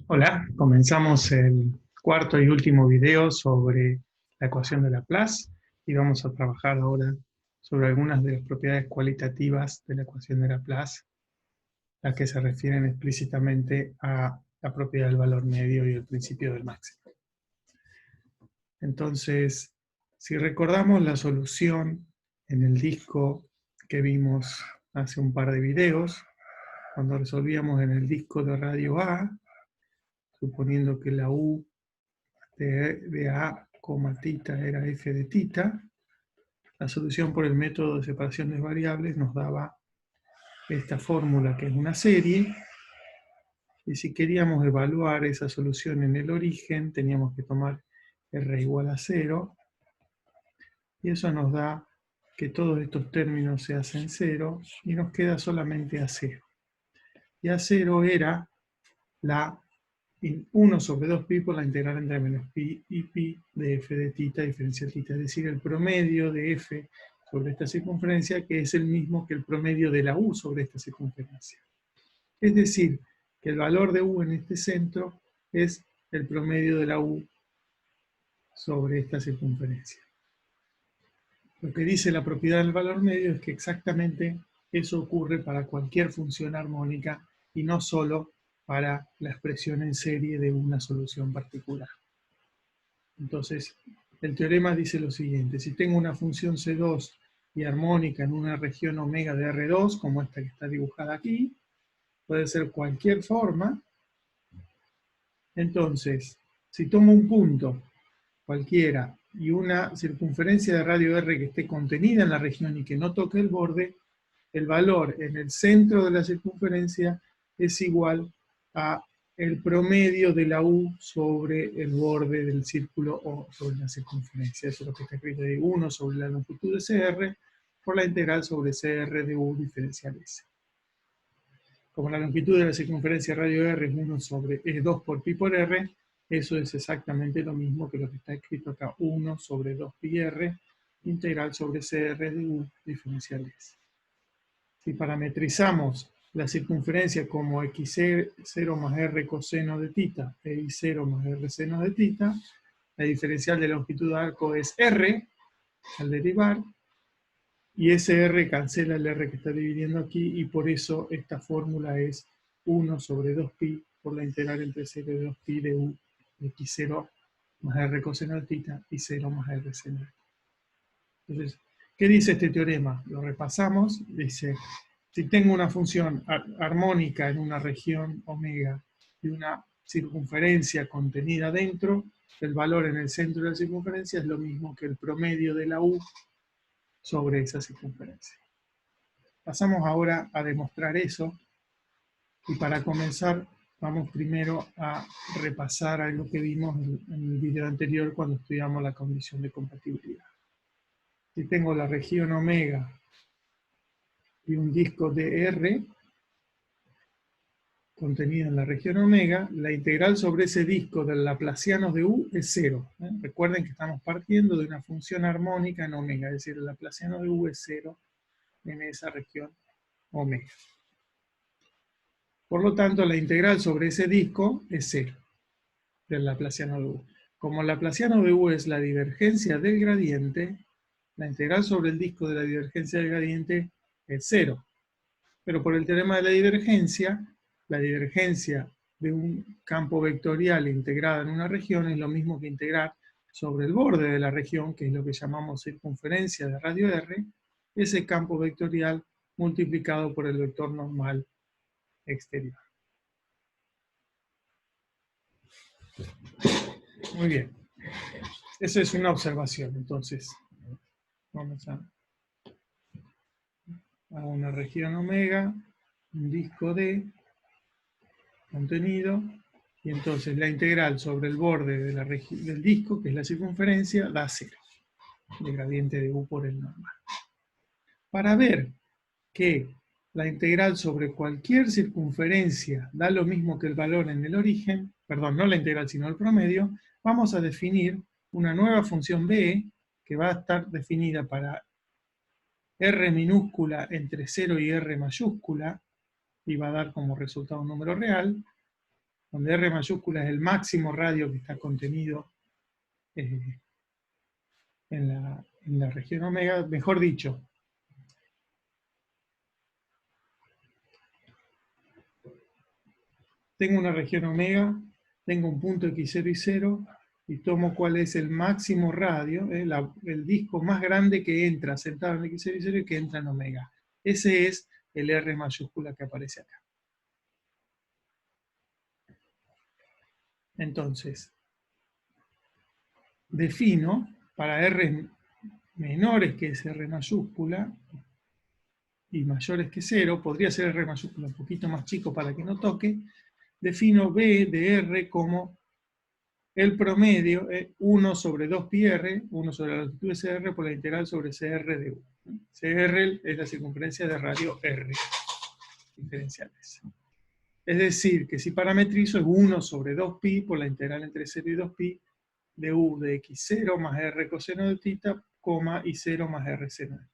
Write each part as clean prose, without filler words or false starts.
Hola, comenzamos el cuarto y último video sobre la ecuación de Laplace y vamos a trabajar ahora sobre algunas de las propiedades cualitativas de la ecuación de Laplace, las que se refieren explícitamente a la propiedad del valor medio y el principio del máximo. Entonces, si recordamos la solución en el disco que vimos hace un par de videos, cuando resolvíamos en el disco de radio A, suponiendo que la U de A, tita era f de tita, la solución por el método de separación de variables nos daba esta fórmula que es una serie, y si queríamos evaluar esa solución en el origen teníamos que tomar r igual a 0, y eso nos da que todos estos términos se hacen 0 y nos queda solamente A0. Y A0 era la 1 sobre 2pi por la integral entre menos pi y pi de f de tita diferencial tita, es decir, el promedio de f sobre esta circunferencia, que es el mismo que el promedio de la u sobre esta circunferencia. Es decir, que el valor de u en este centro es el promedio de la u sobre esta circunferencia. Lo que dice la propiedad del valor medio es que exactamente eso ocurre para cualquier función armónica y no solo para la expresión en serie de una solución particular. Entonces, el teorema dice lo siguiente: si tengo una función C2 y armónica en una región omega de R2, como esta que está dibujada aquí, puede ser cualquier forma. Entonces, si tomo un punto cualquiera y una circunferencia de radio R que esté contenida en la región y que no toque el borde, el valor en el centro de la circunferencia es igual a el promedio de la U sobre el borde del círculo o sobre la circunferencia. Eso es lo que está escrito ahí: 1 sobre la longitud de CR por la integral sobre CR de U diferencial S. Como la longitud de la circunferencia radio R es 2 por pi por R, eso es exactamente lo mismo que lo que está escrito acá: 1 sobre 2 pi R integral sobre CR de U diferencial S. Si parametrizamos la circunferencia como x0 más r coseno de tita e y0 más r seno de tita, la diferencial de longitud de arco es r al derivar, y ese r cancela el r que está dividiendo aquí, y por eso esta fórmula es 1 sobre 2pi por la integral entre 0 y 2pi de u de x0 más r coseno de tita y 0 más r seno de tita. Entonces, ¿qué dice este teorema? Lo repasamos. Dice: si tengo una función armónica en una región omega y una circunferencia contenida dentro, el valor en el centro de la circunferencia es lo mismo que el promedio de la u sobre esa circunferencia. Pasamos ahora a demostrar eso, y para comenzar vamos primero a repasar algo que vimos en el video anterior cuando estudiamos la condición de compatibilidad. Si tengo la región omega y un disco de R contenido en la región omega, la integral sobre ese disco del laplaciano de U es 0. Recuerden que estamos partiendo de una función armónica en omega, es decir, el laplaciano de U es 0 en esa región omega. Por lo tanto, la integral sobre ese disco es 0 del laplaciano de U. Como el laplaciano de U es la divergencia del gradiente, la integral sobre el disco de la divergencia del gradiente es 0. Pero por el teorema de la divergencia de un campo vectorial integrado en una región es lo mismo que integrar sobre el borde de la región, que es lo que llamamos circunferencia de radio R, ese campo vectorial multiplicado por el vector normal exterior. Muy bien. Esa es una observación. Entonces, vamos a una región omega, un disco D, contenido, y entonces la integral sobre el borde de del disco, que es la circunferencia, da 0. El gradiente de U por el normal. Para ver que la integral sobre cualquier circunferencia da lo mismo que el valor en el origen, perdón, no la integral sino el promedio, vamos a definir una nueva función b que va a estar definida para r minúscula entre 0 y r mayúscula, y va a dar como resultado un número real. donde R mayúscula es el máximo radio que está contenido en la región omega, mejor dicho, tengo una región omega, tengo un punto x0 y 0, y tomo cuál es el máximo radio, el disco más grande que entra sentado en x0 y 0 y que entra en omega. Ese es el R mayúscula que aparece acá. Entonces, defino para R menores que es R mayúscula y mayores que 0, podría ser R mayúscula un poquito más chico para que no toque, defino B de R como el promedio es 1 sobre 2πr, 1 sobre la longitud de CR por la integral sobre CR de U. CR es la circunferencia de radio R, diferenciales. Es decir, que si parametrizo es 1 sobre 2pi por la integral entre 0 y 2pi de U de x0 más R coseno de θ, y 0 más R seno de θ.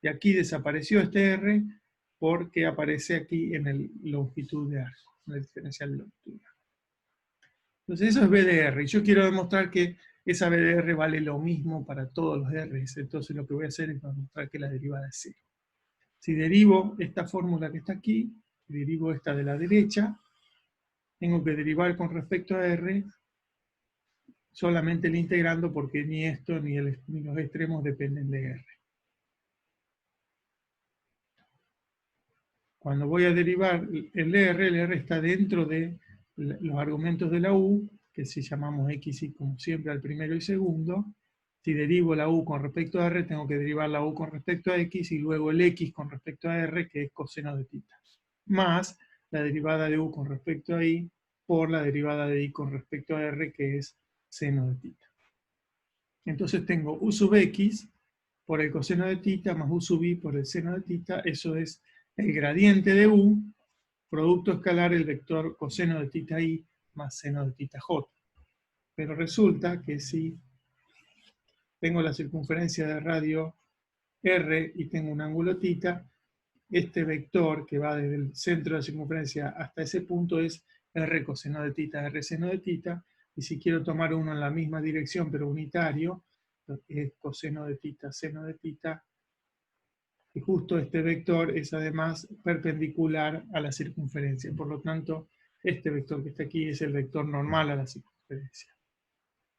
Y aquí desapareció este R porque aparece aquí en el longitud de arco, en el diferencial de longitud de arco. Entonces eso es BDR, y yo quiero demostrar que esa BDR vale lo mismo para todos los R's, entonces lo que voy a hacer es demostrar que la derivada es 0. Si derivo esta fórmula que está aquí, derivo esta de la derecha, tengo que derivar con respecto a R solamente el integrando porque ni esto ni los extremos dependen de R. Cuando voy a derivar el R está dentro de los argumentos de la U, que si llamamos X y como siempre al primero y segundo. Si derivo la U con respecto a R, tengo que derivar la U con respecto a X y luego el X con respecto a R, que es coseno de θ. Más la derivada de U con respecto a Y por la derivada de Y con respecto a R, que es seno de θ. Entonces tengo U sub X por el coseno de θ más U sub Y por el seno de θ. Eso es el gradiente de U, producto escalar el vector coseno de θi más seno de θj. Pero resulta que si tengo la circunferencia de radio R y tengo un ángulo θ, este vector que va desde el centro de la circunferencia hasta ese punto es R coseno de θ, R seno de θ, y si quiero tomar uno en la misma dirección pero unitario, es coseno de θ, seno de θ, y justo este vector es además perpendicular a la circunferencia. Por lo tanto, este vector que está aquí es el vector normal a la circunferencia.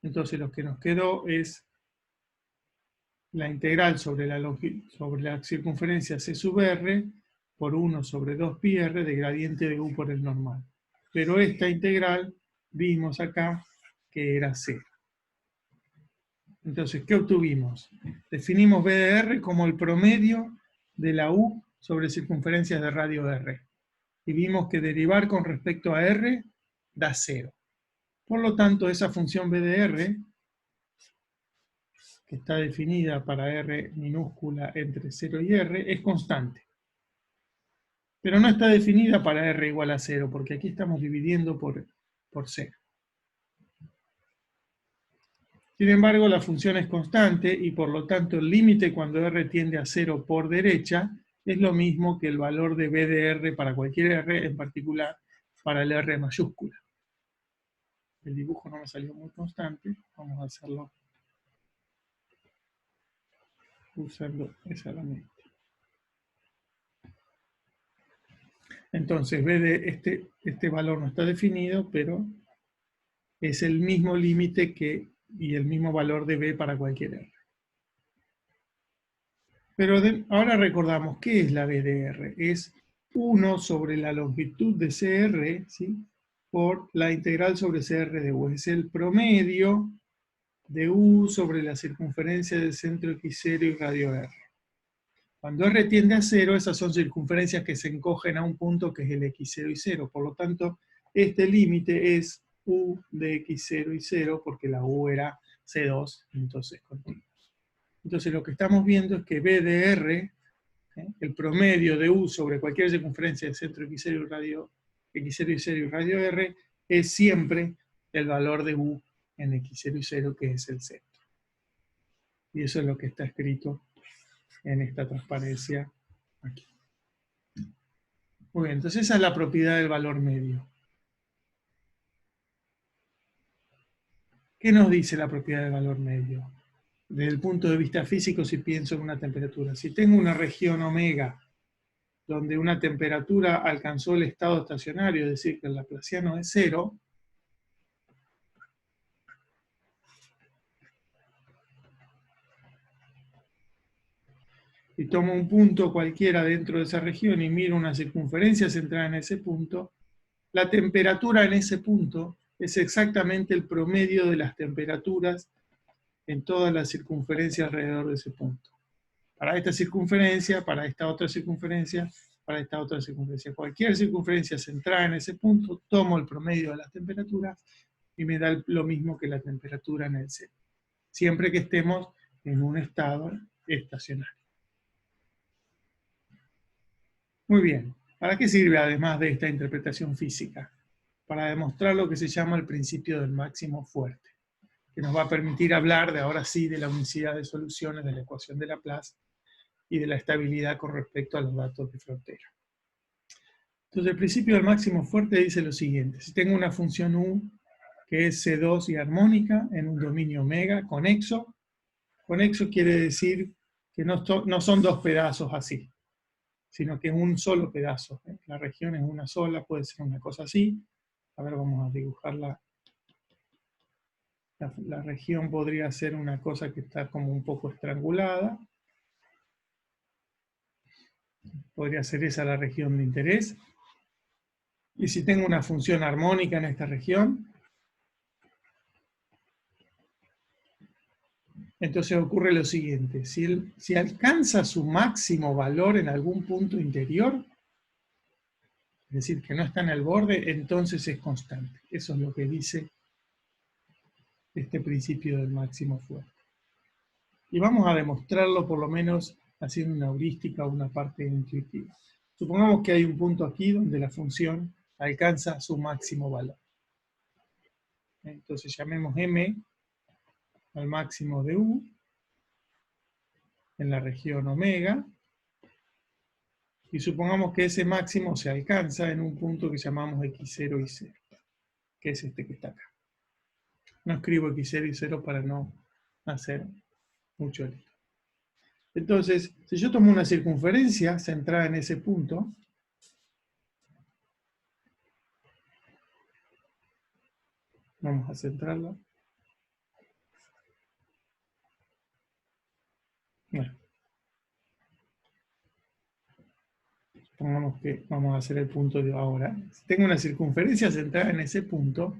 Entonces lo que nos quedó es la integral sobre la circunferencia C sub R por 1 sobre 2πr de gradiente de U por el normal. Pero esta integral vimos acá que era 0. Entonces, ¿qué obtuvimos? Definimos B de R como el promedio de la U sobre circunferencias de radio R. Y vimos que derivar con respecto a R da 0. Por lo tanto, esa función B de R, que está definida para R minúscula entre 0 y R, es constante. Pero no está definida para R igual a 0, porque aquí estamos dividiendo por 0. Sin embargo, la función es constante y por lo tanto el límite cuando R tiende a 0 por derecha es lo mismo que el valor de B de R para cualquier R, en particular para el R mayúscula. El dibujo no me salió muy constante, vamos a hacerlo usando esa herramienta. Entonces, B de este valor no está definido, pero es el mismo límite y el mismo valor de B para cualquier R. Pero ahora recordamos, ¿qué es la B de R? Es 1 sobre la longitud de CR, ¿sí?, por la integral sobre CR de U. Es el promedio de U sobre la circunferencia del centro x0 y radio R. Cuando R tiende a 0, esas son circunferencias que se encogen a un punto que es el x0 y 0. Por lo tanto, este límite es U de x0 y 0, porque la U era C2, entonces continua. Entonces lo que estamos viendo es que B de R, el promedio de U sobre cualquier circunferencia del centro x0 y 0 y radio R, es siempre el valor de U en x0 y 0, que es el centro. Y eso es lo que está escrito en esta transparencia aquí. Muy bien, entonces esa es la propiedad del valor medio. ¿Qué nos dice la propiedad del valor medio? Desde el punto de vista físico, si pienso en una temperatura. Si tengo una región omega, donde una temperatura alcanzó el estado estacionario, es decir, que el laplaciano es 0, y tomo un punto cualquiera dentro de esa región y miro una circunferencia centrada en ese punto, la temperatura en ese punto es exactamente el promedio de las temperaturas en toda la circunferencia alrededor de ese punto. Para esta circunferencia, para esta otra circunferencia, para esta otra circunferencia. Cualquier circunferencia centrada en ese punto, tomo el promedio de las temperaturas y me da lo mismo que la temperatura en el centro. Siempre que estemos en un estado estacionario. Muy bien. ¿Para qué sirve además de esta interpretación física? Para demostrar lo que se llama el principio del máximo fuerte, que nos va a permitir hablar de ahora sí de la unicidad de soluciones de la ecuación de Laplace y de la estabilidad con respecto a los datos de frontera. Entonces el principio del máximo fuerte dice lo siguiente: si tengo una función u que es C2 y armónica en un dominio omega conexo quiere decir que no son dos pedazos así, sino que es un solo pedazo. La región es una sola, puede ser una cosa así. A ver, vamos a dibujarla. La región podría ser una cosa que está como un poco estrangulada. Podría ser esa la región de interés. Y si tengo una función armónica en esta región, entonces ocurre lo siguiente: si alcanza su máximo valor en algún punto interior, es decir, que no está en el borde, entonces es constante. Eso es lo que dice este principio del máximo fuerte. Y vamos a demostrarlo por lo menos haciendo una heurística o una parte intuitiva. Supongamos que hay un punto aquí donde la función alcanza su máximo valor. Entonces llamemos m al máximo de u en la región omega, y supongamos que ese máximo se alcanza en un punto que llamamos x0 y 0, que es este que está acá. No escribo x0 y 0 para no hacer mucho lío. Entonces, si yo tomo una circunferencia centrada en ese punto, vamos a centrarla. Bueno, supongamos que vamos a hacer el punto de ahora. Si tengo una circunferencia centrada en ese punto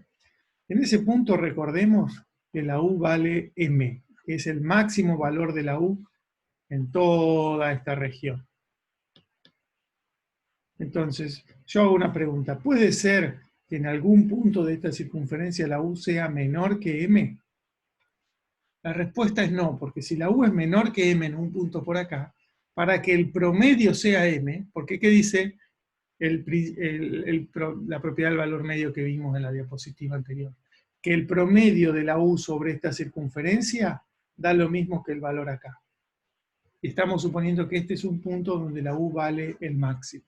recordemos que la u vale m, que es el máximo valor de la u en toda esta región. Entonces, yo hago una pregunta: ¿puede ser que en algún punto de esta circunferencia la u sea menor que m? La respuesta es no, porque si la u es menor que m en un punto por acá, para que el promedio sea m, porque ¿qué dice la propiedad del valor medio que vimos en la diapositiva anterior? Que el promedio de la u sobre esta circunferencia da lo mismo que el valor acá. Estamos suponiendo que este es un punto donde la u vale el máximo.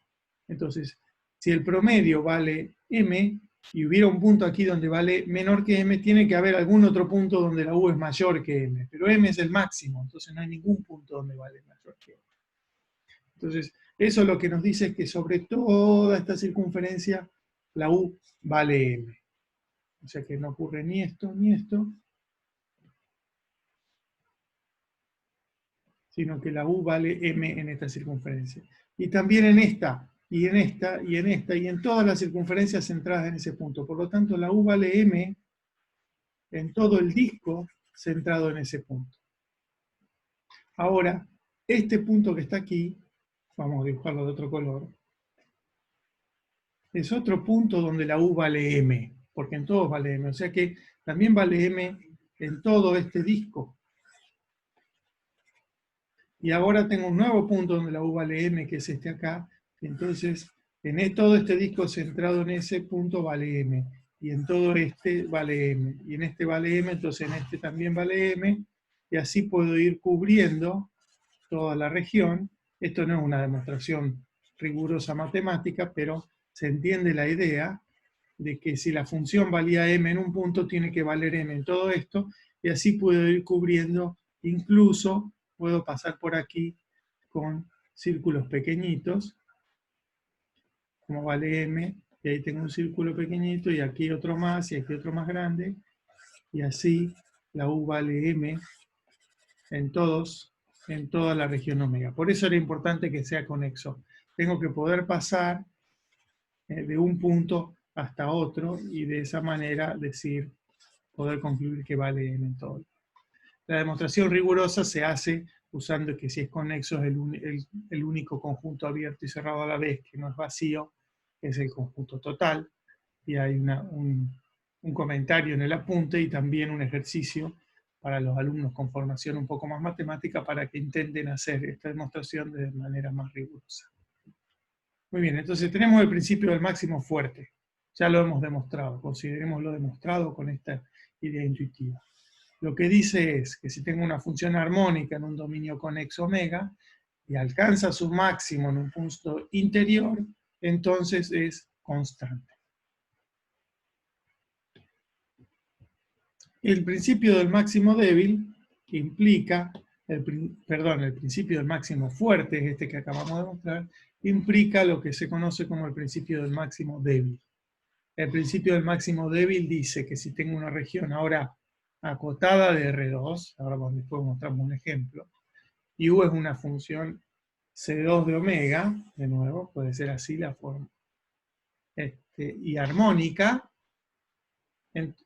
Entonces, si el promedio vale m y hubiera un punto aquí donde vale menor que m, tiene que haber algún otro punto donde la u es mayor que m, pero m es el máximo, entonces no hay ningún punto donde vale mayor que m. Entonces, eso lo que nos dice es que sobre toda esta circunferencia la u vale m. O sea que no ocurre ni esto, sino que la u vale m en esta circunferencia. Y también en esta, y en esta, y en esta, y en todas las circunferencias centradas en ese punto. Por lo tanto, la u vale m en todo el disco centrado en ese punto. Ahora, este punto que está aquí, vamos a dibujarlo de otro color, es otro punto donde la u vale m, porque en todos vale m. O sea que también vale m en todo este disco. Y ahora tengo un nuevo punto donde la u vale m, que es este acá. Entonces, en todo este disco centrado en ese punto vale m. Y en todo este vale m. Y en este vale m, entonces en este también vale m. Y así puedo ir cubriendo toda la región. Esto no es una demostración rigurosa matemática, pero se entiende la idea de que si la función valía m en un punto, tiene que valer m en todo esto, y así puedo ir cubriendo, incluso puedo pasar por aquí con círculos pequeñitos, como vale m, y ahí tengo un círculo pequeñito, y aquí otro más, y aquí otro más grande, y así la u vale m en toda la región omega. Por eso era importante que sea conexo. Tengo que poder pasar de un punto hasta otro y de esa manera poder concluir que vale n en todo. La demostración rigurosa se hace usando que si es conexo es el único conjunto abierto y cerrado a la vez, que no es vacío, es el conjunto total. Y hay un comentario en el apunte y también un ejercicio para los alumnos con formación un poco más matemática para que intenten hacer esta demostración de manera más rigurosa. Muy bien, entonces tenemos el principio del máximo fuerte. Ya lo hemos demostrado, considerémoslo demostrado con esta idea intuitiva. Lo que dice es que si tengo una función armónica en un dominio conexo omega y alcanza su máximo en un punto interior, entonces es constante. El principio del máximo débil implica, el principio del máximo fuerte, es este que acabamos de mostrar, implica lo que se conoce como el principio del máximo débil. El principio del máximo débil dice que si tengo una región ahora acotada de R2, ahora después mostramos un ejemplo, y U es una función C2 de omega, de nuevo, puede ser así la forma, y armónica,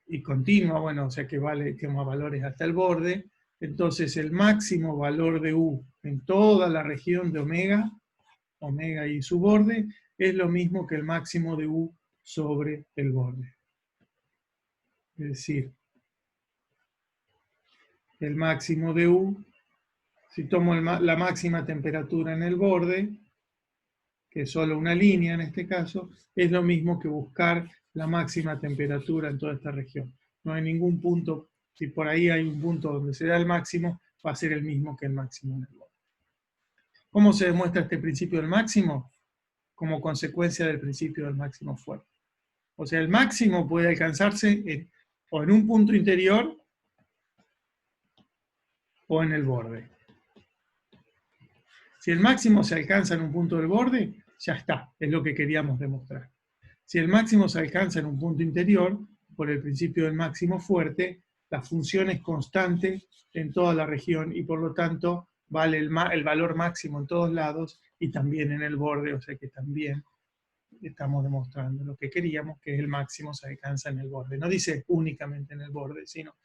y continua, bueno, o sea que vale, tenemos valores hasta el borde, entonces el máximo valor de U en toda la región de omega, omega y su borde, es lo mismo que el máximo de U sobre el borde. Es decir, el máximo de U, si tomo la máxima temperatura en el borde, que es solo una línea en este caso, es lo mismo que buscar la máxima temperatura en toda esta región. No hay ningún punto, si por ahí hay un punto donde se da el máximo, va a ser el mismo que el máximo en el borde. ¿Cómo se demuestra este principio del máximo? Como consecuencia del principio del máximo fuerte. O sea, el máximo puede alcanzarse o en un punto interior o en el borde. Si el máximo se alcanza en un punto del borde, ya está, es lo que queríamos demostrar. Si el máximo se alcanza en un punto interior, por el principio del máximo fuerte, la función es constante en toda la región y por lo tanto vale el valor máximo en todos lados y también en el borde, o sea que también estamos demostrando lo que queríamos, que el máximo se alcanza en el borde. No dice únicamente en el borde, sino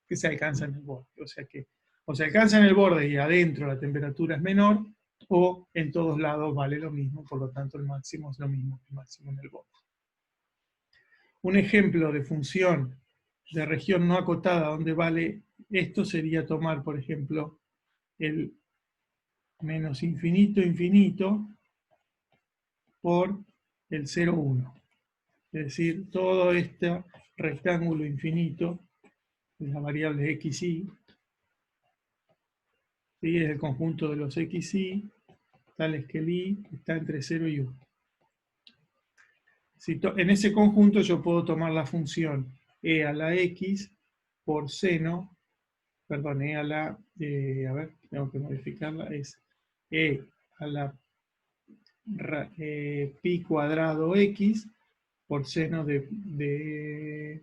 que se alcanza en el borde. O sea que o se alcanza en el borde y adentro la temperatura es menor, o en todos lados vale lo mismo, por lo tanto el máximo es lo mismo que el máximo en el borde. Un ejemplo de función de región no acotada donde vale esto sería tomar, por ejemplo, el menos infinito infinito por el 0, 1. Es decir, todo este rectángulo infinito de la variable x, y, ¿sí? Es el conjunto de los x, y, tales que el i está entre 0 y 1. En ese conjunto yo puedo tomar la función e a la x por seno, perdón, e a la, a ver, tengo que modificarla, es e a la pi cuadrado x por seno de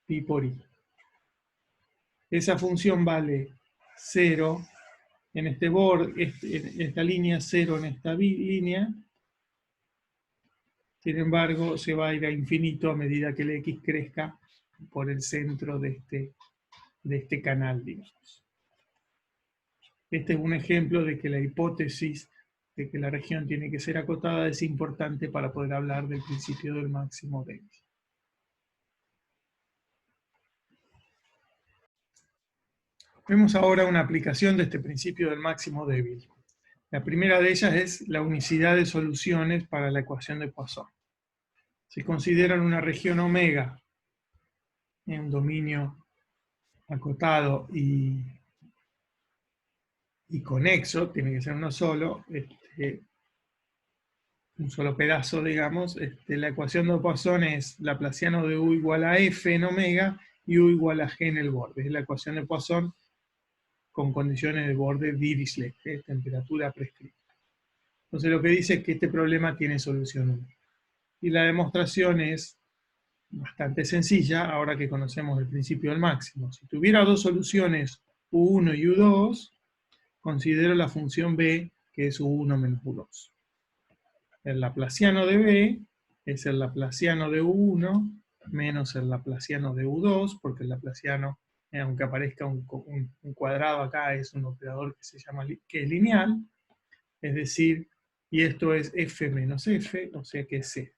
pi por i. Esa función vale 0 en este borde, en esta línea, 0 en esta línea. Sin embargo, se va a ir a infinito a medida que el x crezca por el centro de este canal, digamos. Este es un ejemplo de que la hipótesis de que la región tiene que ser acotada es importante para poder hablar del principio del máximo débil. Vemos ahora una aplicación de este principio del máximo débil. La primera de ellas es la unicidad de soluciones para la ecuación de Poisson. Se consideran una región omega en un dominio acotado y conexo, tiene que ser uno solo, un solo pedazo, digamos, la ecuación de Poisson es laplaciano de u igual a f en omega y u igual a g en el borde. Es la ecuación de Poisson con condiciones de borde Dirichlet, temperatura prescrita. Entonces lo que dice es que este problema tiene solución única. Y la demostración es bastante sencilla ahora que conocemos el principio del máximo. Si tuviera dos soluciones, u1 y u2, considero la función b, que es u1 menos u2. El laplaciano de b es el laplaciano de u1 menos el laplaciano de u2, porque el laplaciano, aunque aparezca un cuadrado acá, es un operador que se llama que es lineal, es decir, y esto es f menos f, o sea que es 0.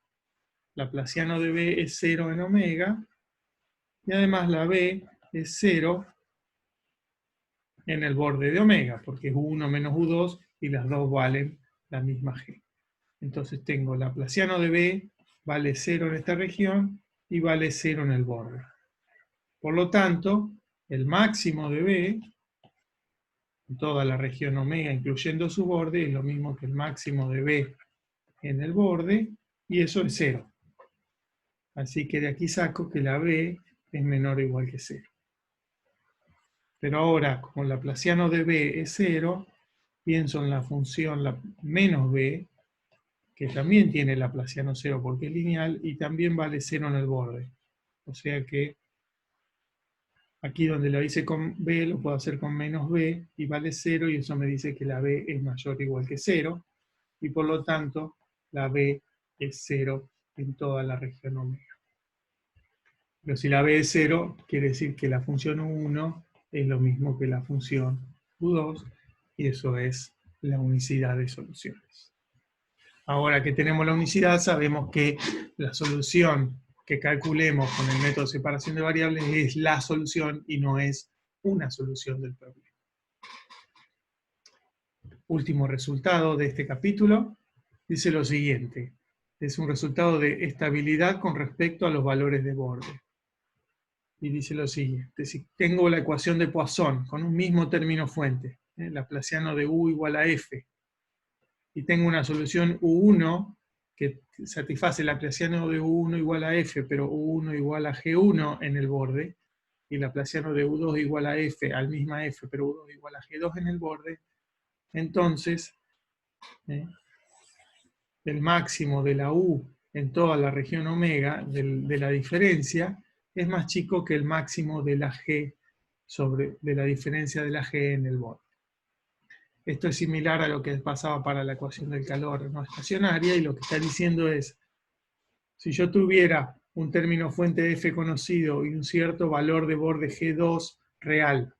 Laplaciano de b es 0 en omega, y además la b es 0 en el borde de omega, porque es u1 menos u2 y las dos valen la misma g. Entonces tengo laplaciano de b vale 0 en esta región y vale 0 en el borde. Por lo tanto, el máximo de b en toda la región omega, incluyendo su borde, es lo mismo que el máximo de b en el borde, y eso es 0. Así que de aquí saco que la b es menor o igual que 0. Pero ahora, como el laplaciano de b es 0, pienso en la función menos b, que también tiene laplaciano 0 porque es lineal, y también vale 0 en el borde. O sea que aquí donde lo hice con b, lo puedo hacer con menos b, y vale 0, y eso me dice que la b es mayor o igual que 0, y por lo tanto, la b es 0 en toda la región omega. Pero si la b es 0, quiere decir que la función u1 es lo mismo que la función u2, y eso es la unicidad de soluciones. Ahora que tenemos la unicidad, sabemos que la solución que calculemos con el método de separación de variables es la solución y no es una solución del problema. Último resultado de este capítulo, dice lo siguiente. Es un resultado de estabilidad con respecto a los valores de borde. Y dice lo siguiente, si tengo la ecuación de Poisson con un mismo término fuente, laplaciano de u igual a f, y tengo una solución u1 que satisface el laplaciano de u1 igual a f, pero u1 igual a g1 en el borde, y laplaciano de u2 igual a f, al misma f, pero u2 igual a g2 en el borde, entonces el máximo de la u en toda la región omega de la diferencia es más chico que el máximo de la g de la diferencia de la g en el borde. Esto es similar a lo que pasaba para la ecuación del calor no estacionaria, y lo que está diciendo es, si yo tuviera un término fuente f conocido y un cierto valor de borde G2 real,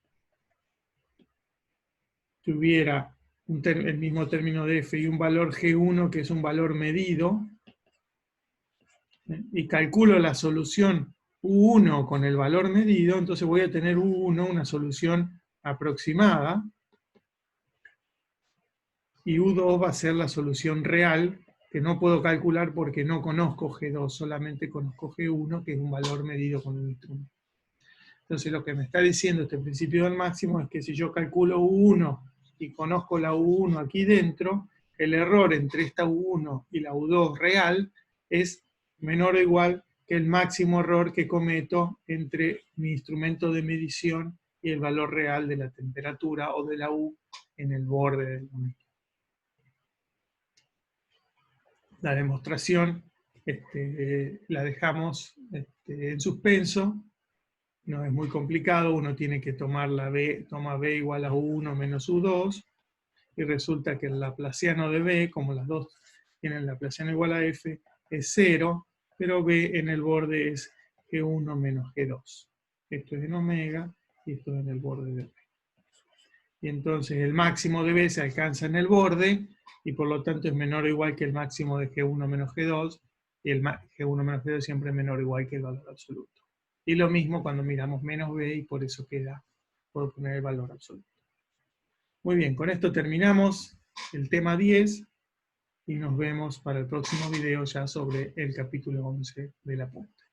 tuviera el mismo término de f y un valor G1 que es un valor medido, y calculo la solución U1 con el valor medido, entonces voy a tener U1 una solución aproximada, y U2 va a ser la solución real, que no puedo calcular porque no conozco G2, solamente conozco G1, que es un valor medido con un instrumento. Entonces lo que me está diciendo este principio del máximo es que si yo calculo U1 y conozco la U1 aquí dentro, el error entre esta U1 y la U2 real es menor o igual que el máximo error que cometo entre mi instrumento de medición y el valor real de la temperatura o de la U en el borde del momento. La demostración la dejamos en suspenso, no es muy complicado, uno tiene que tomar toma b igual a u1 menos u2, y resulta que el laplaciano de b, como las dos tienen laplaciano igual a f, es 0, pero b en el borde es g1 menos g2. Esto es en omega y esto es en el borde de b. Y entonces el máximo de b se alcanza en el borde, y por lo tanto es menor o igual que el máximo de G1 menos G2, y el G1 menos G2 siempre es menor o igual que el valor absoluto. Y lo mismo cuando miramos menos b, y por eso puedo poner el valor absoluto. Muy bien, con esto terminamos el tema 10, y nos vemos para el próximo video ya sobre el capítulo 11 del apunte.